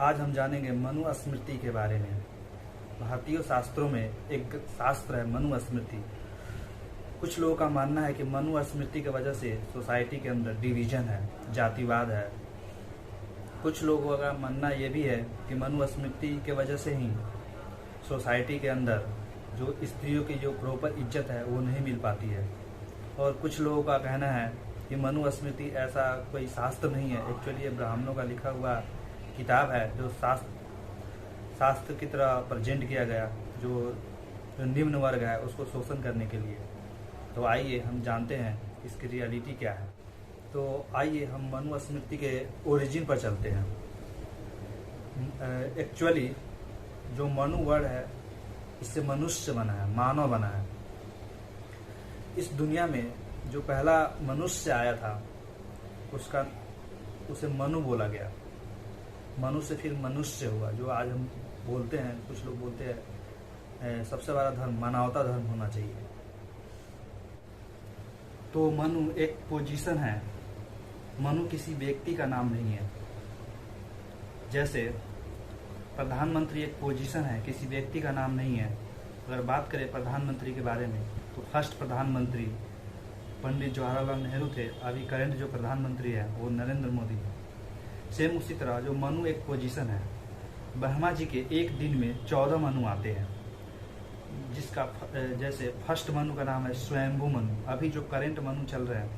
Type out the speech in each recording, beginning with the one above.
आज हम जानेंगे मनुस्मृति के बारे में। भारतीय शास्त्रों में एक शास्त्र है मनुस्मृति। कुछ लोगों का मानना है कि मनुस्मृति की वजह से सोसाइटी के अंदर डिवीजन है, जातिवाद है। कुछ लोगों का मानना ये भी है कि मनुस्मृति के वजह से ही सोसाइटी के अंदर जो स्त्रियों की जो प्रॉपर इज्जत है वो नहीं मिल पाती है। और कुछ लोगों का कहना है कि मनुस्मृति ऐसा कोई शास्त्र नहीं है, एक्चुअली ये ब्राह्मणों का लिखा हुआ किताब है जो शास्त्र की तरह प्रेजेंट किया गया, जो निम्न वर्ग है उसको शोषण करने के लिए। तो आइए हम जानते हैं इसकी रियलिटी क्या है। तो आइए हम मनुस्मृति के ओरिजिन पर चलते हैं। एक्चुअली जो मनु वर्ड है इससे मनुष्य बना है, मानव बना है। इस दुनिया में जो पहला मनुष्य आया था उसे मनु बोला गया। मनु से फिर मनुष्य हुआ, जो आज हम बोलते हैं। कुछ लोग बोलते हैं सबसे बड़ा धर्म मानवता धर्म होना चाहिए। तो मनु एक पोजीशन है, मनु किसी व्यक्ति का नाम नहीं है। जैसे प्रधानमंत्री एक पोजीशन है, किसी व्यक्ति का नाम नहीं है। अगर बात करें प्रधानमंत्री के बारे में तो फर्स्ट प्रधानमंत्री पंडित जवाहरलाल नेहरू थे। अभी करंट जो प्रधानमंत्री है वो नरेंद्र मोदी है। सेम उसी तरह जो मनु एक पोजीशन है, ब्रह्मा जी के एक दिन में 14 मनु आते हैं, जिसका जैसे फर्स्ट मनु का नाम है स्वयंभू मनु। अभी जो करंट मनु चल रहे हैं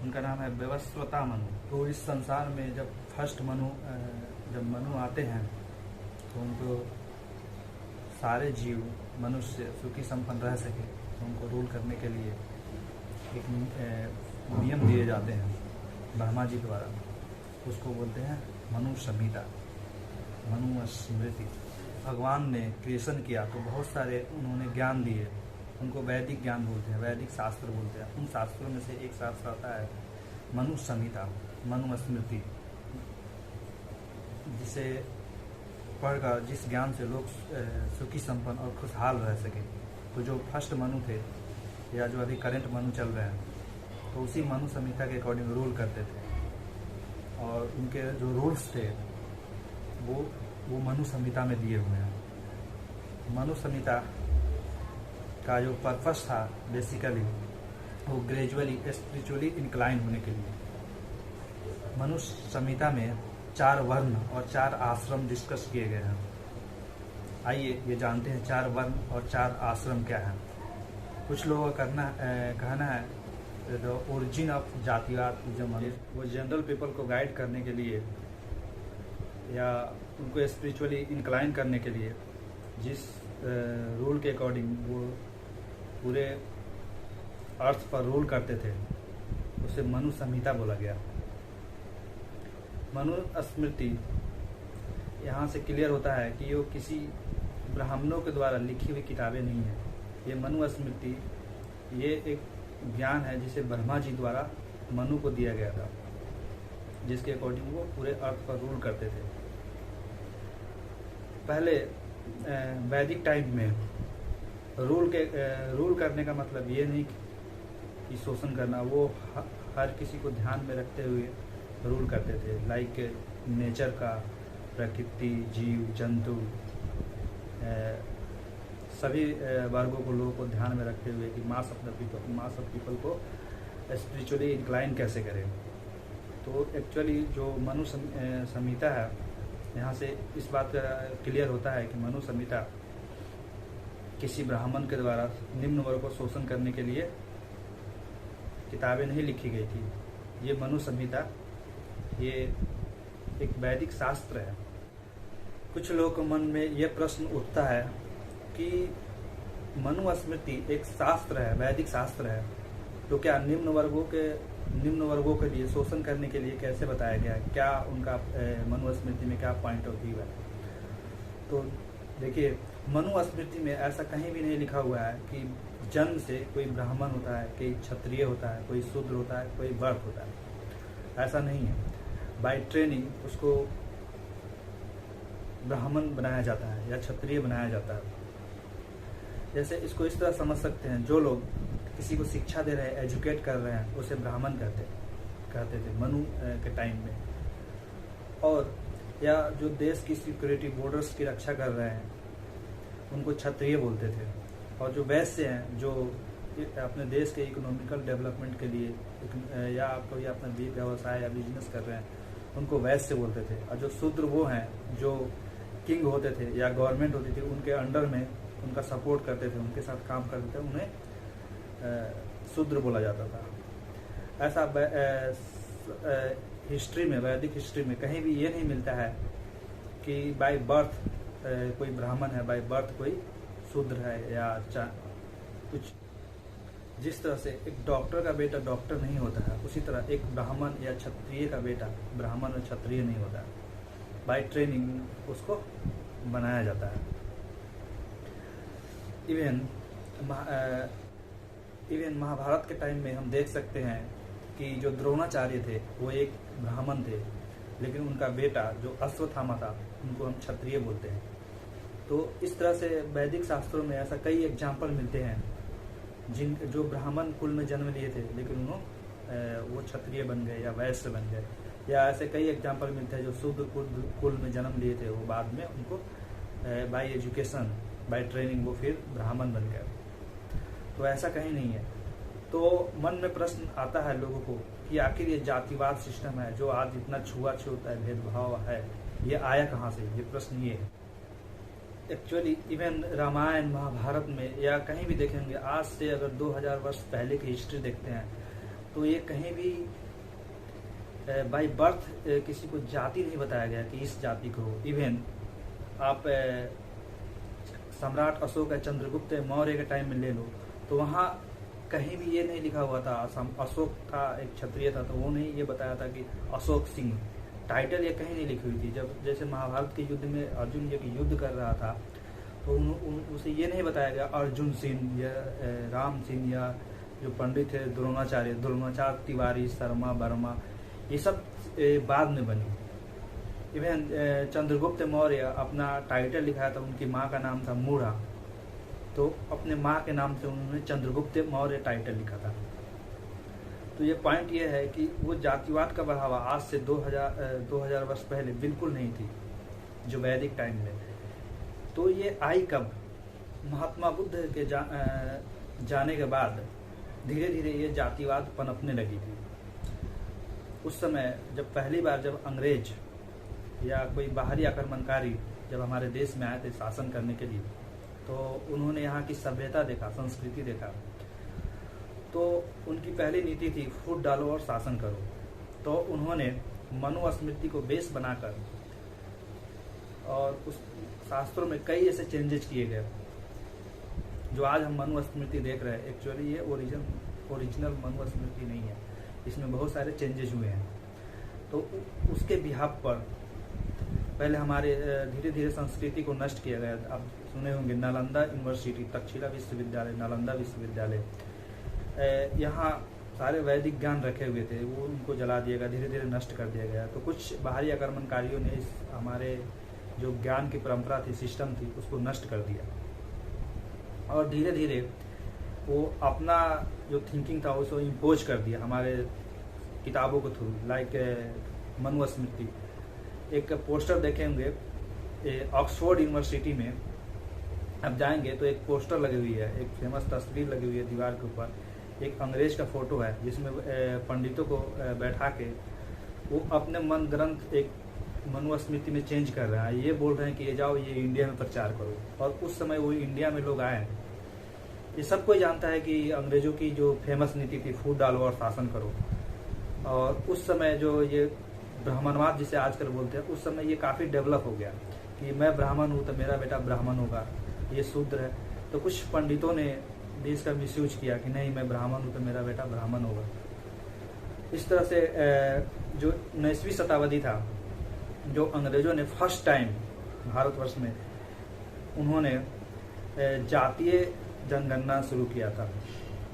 उनका नाम है व्यवस्वता मनु। तो इस संसार में जब फर्स्ट जब मनु आते हैं तो उनको सारे जीव मनुष्य सुखी संपन्न रह सके तो उनको रूल करने के लिए एक नियम दिए जाते हैं ब्रह्मा जी द्वारा। उसको बोलते हैं मनु संहिता, मनुस्मृति। भगवान ने क्रिएशन किया तो बहुत सारे उन्होंने ज्ञान दिए, उनको वैदिक ज्ञान बोलते हैं, वैदिक शास्त्र बोलते हैं। उन शास्त्रों में से एक शास्त्र आता है मनु संहिता, मनुस्मृति, जिसे पढ़कर जिस ज्ञान से लोग सुखी संपन्न और खुशहाल रह सके। तो जो फर्स्ट मनु थे या जो अभी करंट मनु चल रहे हैं तो उसी मनु संहिता के अकॉर्डिंग रूल करते थे। और उनके जो रूल्स थे वो मनु संहिता में दिए हुए हैं। मनु संहिता का जो पर्पस था बेसिकली वो ग्रेजुअली स्पिरिचुअली इंक्लाइन होने के लिए। मनु संहिता में 4 वर्ण और 4 आश्रम डिस्कस किए गए हैं। आइए ये जानते हैं 4 वर्ण और 4 आश्रम क्या है। कुछ लोगों का कहना है द ओरिजिन ऑफ जातिवाद वो जनरल पीपल को गाइड करने के लिए या उनको स्पिरिचुअली इंक्लाइन करने के लिए जिस रूल के अकॉर्डिंग वो पूरे अर्थ पर रूल करते थे उसे मनु संहिता बोला गया। मनुस्मृति यहाँ से क्लियर होता है कि ये किसी ब्राह्मणों के द्वारा लिखी हुई किताबें नहीं है। ये मनुस्मृति ये एक ज्ञान है जिसे ब्रह्मा जी द्वारा मनु को दिया गया था, जिसके अकॉर्डिंग वो पूरे अर्थ पर रूल करते थे। पहले वैदिक टाइम में रूल करने का मतलब ये नहीं कि शोषण करना, वो हर किसी को ध्यान में रखते हुए रूल करते थे। लाइक नेचर का, प्रकृति, जीव जंतु, सभी वर्गों को लोगों को ध्यान में रखते हुए कि मास ऑफ पीपल को स्पिरिचुअली इंक्लाइन कैसे करें। तो एक्चुअली जो मनु संहिता है यहाँ से इस बात का क्लियर होता है कि मनु संहिता किसी ब्राह्मण के द्वारा निम्न वर्ग को शोषण करने के लिए किताबें नहीं लिखी गई थी। ये मनु संहिता ये एक वैदिक शास्त्र है। कुछ लोगों के मन में यह प्रश्न उठता है कि मनुस्मृति एक शास्त्र है, वैदिक शास्त्र है, तो क्या निम्न वर्गों के लिए शोषण करने के लिए कैसे बताया गया है? क्या उनका मनुस्मृति में क्या पॉइंट ऑफ व्यू है? तो देखिए, मनुस्मृति में ऐसा कहीं भी नहीं लिखा हुआ है कि जन्म से कोई ब्राह्मण होता है, कोई क्षत्रिय होता है, कोई शूद्र होता है, कोई वर्ग होता है। ऐसा नहीं है। बाय ट्रेनिंग उसको ब्राह्मण बनाया जाता है या क्षत्रिय बनाया जाता है। जैसे इसको इस तरह समझ सकते हैं, जो लोग किसी को शिक्षा दे रहे हैं, एजुकेट कर रहे हैं, उसे ब्राह्मण कहते थे मनु के टाइम में। और या जो देश की सिक्योरिटी बॉर्डर्स की रक्षा कर रहे हैं उनको क्षत्रिय बोलते थे। और जो वैश्य हैं जो अपने देश के इकोनॉमिकल डेवलपमेंट के लिए या कोई अपना व्यवसाय या बिजनेस कर रहे हैं उनको वैश्य बोलते थे। और जो शूद्र वो हैं जो किंग होते थे या गवर्नमेंट होती थी उनके अंडर में उनका सपोर्ट करते थे, उनके साथ काम करते थे, उन्हें शूद्र बोला जाता था। ऐसा हिस्ट्री में, वैदिक हिस्ट्री में कहीं भी ये नहीं मिलता है कि बाय बर्थ कोई ब्राह्मण है, बाय बर्थ कोई शूद्र है या कुछ। जिस तरह से एक डॉक्टर का बेटा डॉक्टर नहीं होता है, उसी तरह एक ब्राह्मण या क्षत्रिय का बेटा ब्राह्मण और क्षत्रिय नहीं होता है। बाय ट्रेनिंग उसको बनाया जाता है। इवन महाभारत के टाइम में हम देख सकते हैं कि जो द्रोणाचार्य थे वो एक ब्राह्मण थे, लेकिन उनका बेटा जो अश्वत्थामा था उनको हम क्षत्रिय बोलते हैं। तो इस तरह से वैदिक शास्त्रों में ऐसा कई एग्जाम्पल मिलते हैं जो ब्राह्मण कुल में जन्म लिए थे लेकिन उन्होंने वो क्षत्रिय बन गए या वैश्य बन गए, या ऐसे कई एग्जाम्पल मिलते हैं जो शूद्र कुल में जन्म लिए थे वो बाद में उनको बाय एजुकेशन, बाय ट्रेनिंग वो फिर ब्राह्मण बन गए। तो ऐसा कहीं नहीं है। तो मन में प्रश्न आता है लोगों को कि आखिर ये जातिवाद सिस्टम है जो आज इतना छुआछूत है, भेदभाव है, ये आया कहाँ से? ये प्रश्न ये है। एक्चुअली इवन रामायण महाभारत में या कहीं भी देखेंगे, आज से अगर 2000 वर्ष पहले की हिस्ट्री देखते हैं तो ये कहीं भी बाय बर्थ किसी को जाति नहीं बताया गया कि इस जाति को। इवन आप सम्राट अशोक या चंद्रगुप्त मौर्य के टाइम में ले लो तो वहाँ कहीं भी ये नहीं लिखा हुआ था अशोक था, एक क्षत्रिय था, तो वो नहीं ये बताया था कि अशोक सिंह, टाइटल ये कहीं नहीं लिखी हुई थी। जब जैसे महाभारत के युद्ध में अर्जुन ये युद्ध कर रहा था तो उसे ये नहीं बताया गया अर्जुन सिंह या राम सिंह, या जो पंडित थे द्रोणाचार्य तिवारी, शर्मा, वर्मा, ये सब बाद में बनी। इवन चंद्रगुप्त मौर्य अपना टाइटल लिखाया था, उनकी माँ का नाम था मूढ़ा, तो अपने माँ के नाम से उन्होंने चंद्रगुप्त मौर्य टाइटल लिखा था। तो ये पॉइंट ये है कि वो जातिवाद का बढ़ावा आज से 2000 वर्ष पहले बिल्कुल नहीं थी, जो वैदिक टाइम में। तो ये आई कब? महात्मा बुद्ध के जाने के बाद धीरे धीरे ये जातिवाद पनपने लगी थी। उस समय जब पहली बार जब अंग्रेज या कोई बाहरी आक्रमणकारी जब हमारे देश में आए थे शासन करने के लिए, तो उन्होंने यहाँ की सभ्यता देखा, संस्कृति देखा, तो उनकी पहली नीति थी फूट डालो और शासन करो। तो उन्होंने मनुस्मृति को बेस बनाकर और उस शास्त्रों में कई ऐसे चेंजेस किए गए जो आज हम मनुस्मृति देख रहे हैं। एक्चुअली ये ओरिजिनल मनुस्मृति नहीं है, इसमें बहुत सारे चेंजेस हुए हैं। तो उसके बिहाफ पर पहले हमारे धीरे धीरे संस्कृति को नष्ट किया गया। आप सुने होंगे नालंदा यूनिवर्सिटी, तक्षशिला विश्वविद्यालय, नालंदा विश्वविद्यालय, यहाँ सारे वैदिक ज्ञान रखे हुए थे, वो उनको जला दिया गया, धीरे धीरे नष्ट कर दिया गया। तो कुछ बाहरी आक्रमणकारियों ने इस हमारे जो ज्ञान की परंपरा थी, सिस्टम थी, उसको नष्ट कर दिया और धीरे धीरे वो अपना जो थिंकिंग था उसको इम्पोज कर दिया हमारे किताबों के थ्रू। लाइक मनुस्मृति, एक पोस्टर देखे होंगे ऑक्सफोर्ड यूनिवर्सिटी में, अब जाएंगे तो एक पोस्टर लगी हुई है, एक फेमस तस्वीर लगी हुई है दीवार के ऊपर, एक अंग्रेज का फोटो है जिसमें पंडितों को बैठा के वो अपने मन ग्रंथ एक मनुस्मृति में चेंज कर रहा है। ये बोल रहे हैं कि ये जाओ ये इंडिया में प्रचार करो, और उस समय वो इंडिया में लोग आए। ये सब कोई जानता है कि अंग्रेजों की जो फेमस नीति थी फूट डालो और शासन करो, और उस समय जो ये ब्राह्मणवाद जिसे आजकल बोलते हैं, उस समय ये काफ़ी डेवलप हो गया कि मैं ब्राह्मण हूँ तो मेरा बेटा ब्राह्मण होगा, ये शूद्र है। तो कुछ पंडितों ने देश का मिसयूज किया कि नहीं मैं ब्राह्मण हूँ तो मेरा बेटा ब्राह्मण होगा। इस तरह से जो 19वीं शताब्दी था, जो अंग्रेजों ने फर्स्ट टाइम भारतवर्ष में उन्होंने जातीय जनगणना शुरू किया था,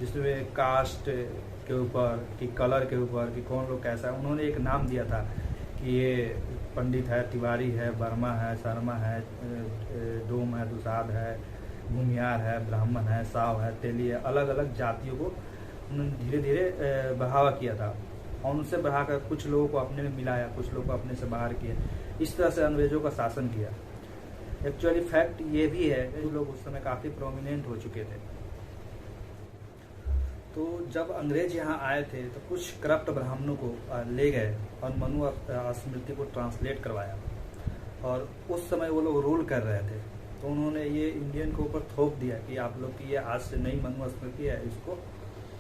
जिसमें कास्ट के ऊपर कि कलर के ऊपर कि कौन लोग कैसा है, उन्होंने एक नाम दिया था कि ये पंडित है, तिवारी है, वर्मा है, शर्मा है, डोम है, दुसाध है, भूमियार है, ब्राह्मण है, साव है, तेली है, अलग अलग जातियों को उन्होंने धीरे धीरे बढ़ावा किया था। और उनसे बढ़ाकर कुछ लोगों को अपने में मिलाया, कुछ लोगों को अपने से बाहर किया। इस तरह से अंग्रेजों का शासन किया। एक्चुअली फैक्ट ये भी है कि लोग उस समय काफ़ी प्रोमिनेंट हो चुके थे। तो जब अंग्रेज यहाँ आए थे तो कुछ करप्ट ब्राह्मणों को ले गए और मनु स्मृति को ट्रांसलेट करवाया, और उस समय वो लोग रूल कर रहे थे। तो उन्होंने ये इंडियन के ऊपर थोप दिया कि आप लोग की ये आज से नई मनु स्मृति है, इसको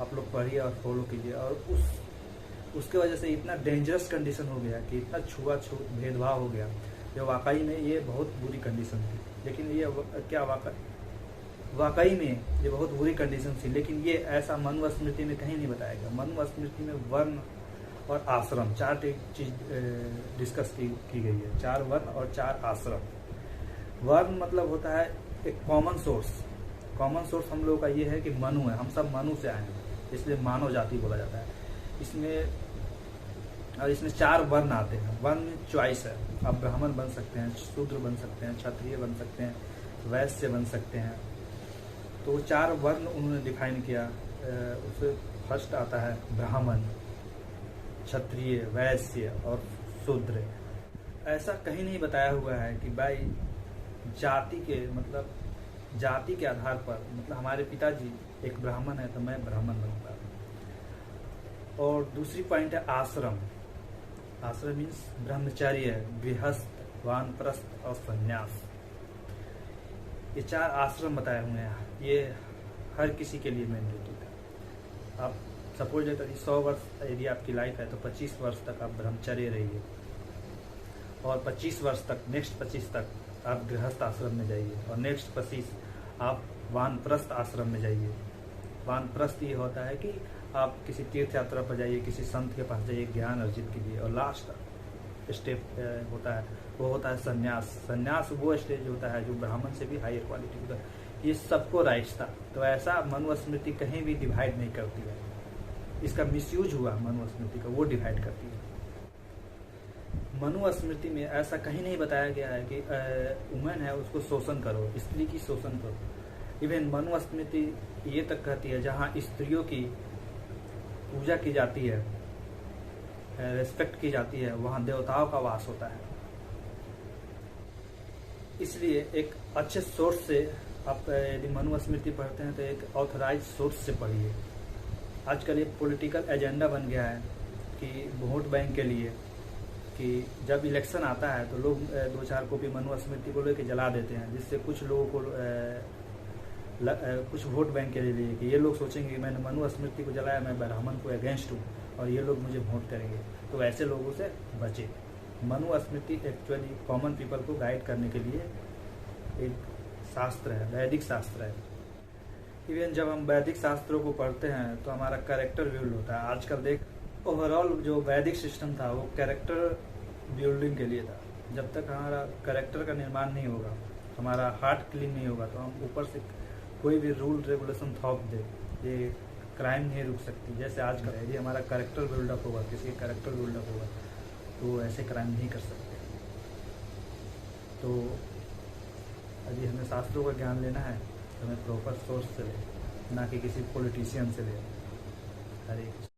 आप लोग पढ़िए और फॉलो कीजिए। और उसके वजह से इतना डेंजरस कंडीशन हो गया कि इतना छुआछूत भेदभाव हो गया, जो वाकई में ये बहुत बुरी कंडीशन थी। लेकिन ये क्या वाकई में ये बहुत बुरी कंडीशन थी, लेकिन ये ऐसा मनु स्मृति में कहीं नहीं बताया गया। मनु स्मृति में वर्ण और आश्रम 4 चीज डिस्कस की गई है, 4 वर्ण और 4 आश्रम। वर्ण मतलब होता है एक कॉमन सोर्स। कॉमन सोर्स हम लोगों का ये है कि मनु है, हम सब मनु से आए हैं, इसलिए मानव जाति बोला जाता है। इसमें 4 वर्ण आते हैं। वर्ण चॉइस है, आप ब्राह्मण बन सकते हैं, शूद्र बन सकते हैं, क्षत्रिय बन सकते हैं, वैश्य बन सकते हैं। तो 4 वर्ण उन्होंने डिफाइन किया। उससे फर्स्ट आता है ब्राह्मण, क्षत्रिय, वैश्य और शूद्र। ऐसा कहीं नहीं बताया हुआ है कि भाई जाति के आधार पर, मतलब हमारे पिताजी एक ब्राह्मण है तो मैं ब्राह्मण बनूंगा। और दूसरी पॉइंट है आश्रम। आश्रम मीन्स ब्रह्मचर्य, गृहस्थ, वानप्रस्थ और संन्यास। ये 4 आश्रम बताए हुए हैं। ये हर किसी के लिए मैंडेटरी था। आप सपोज यदि 100 वर्ष यदि आपकी लाइफ है तो 25 वर्ष तक आप ब्रह्मचर्य रहिए, और 25 वर्ष तक, नेक्स्ट 25 तक आप गृहस्थ आश्रम में जाइए, और नेक्स्ट 25 आप वानप्रस्थ आश्रम में जाइए। वानप्रस्थ ये होता है कि आप किसी तीर्थ यात्रा पर जाइए, किसी संत के पास जाइए, ज्ञान अर्जित कीजिए। और लास्ट स्टेप होता है, वो होता है संन्यास। संन्यास वो स्टेज होता है जो ब्राह्मण से भी हायर क्वालिटी होता है। ये सबको राइट्स था। तो ऐसा मनु स्मृति कहीं भी डिवाइड नहीं करती है। इसका मिसयूज हुआ मनु स्मृति का, वो डिवाइड करती है। मनु स्मृति में ऐसा कहीं नहीं बताया गया है कि वुमेन है उसको शोषण करो, स्त्री की शोषण करो। इवन मनु स्मृति ये तक कहती है जहाँ स्त्रियों की पूजा की जाती है, रेस्पेक्ट की जाती है, वहाँ देवताओं का वास होता है। इसलिए एक अच्छे सोर्स से आप यदि मनु स्मृति पढ़ते हैं तो एक ऑथराइज सोर्स से पढ़िए। आजकल ये पॉलिटिकल एजेंडा बन गया है कि वोट बैंक के लिए, कि जब इलेक्शन आता है तो लोग 2-4 कॉपी मनु स्मृति को लेकर जला देते हैं, जिससे कुछ लोगों को कुछ वोट बैंक के लिए कि ये लोग सोचेंगे कि मैंने मनु स्मृति को जलाया, मैं ब्राह्मण को अगेंस्ट हूँ और ये लोग मुझे वोट करेंगे। तो ऐसे लोगों से बचे। मनु स्मृति एक्चुअली कॉमन पीपल को गाइड करने के लिए एक शास्त्र है, वैदिक शास्त्र है। इवन जब हम वैदिक शास्त्रों को पढ़ते हैं तो हमारा कैरेक्टर बिल्ड होता है। आजकल देख, ओवरऑल जो वैदिक सिस्टम था वो कैरेक्टर बिल्डिंग के लिए था। जब तक हमारा कैरेक्टर का निर्माण नहीं होगा, हमारा हार्ट क्लीन नहीं होगा, तो हम ऊपर से कोई भी रूल रेगुलेशन थोप दे, ये क्राइम नहीं रुक सकती। जैसे आज का यदि हमारा कैरेक्टर बिल्डअप होगा, किसी का कैरेक्टर बिल्डअप होगा, तो ऐसे क्राइम नहीं कर सकते। तो यदि हमें शास्त्रों का ज्ञान लेना है तो हमें प्रॉपर सोर्स से ले, ना कि किसी पॉलिटिशियन से ले। हरे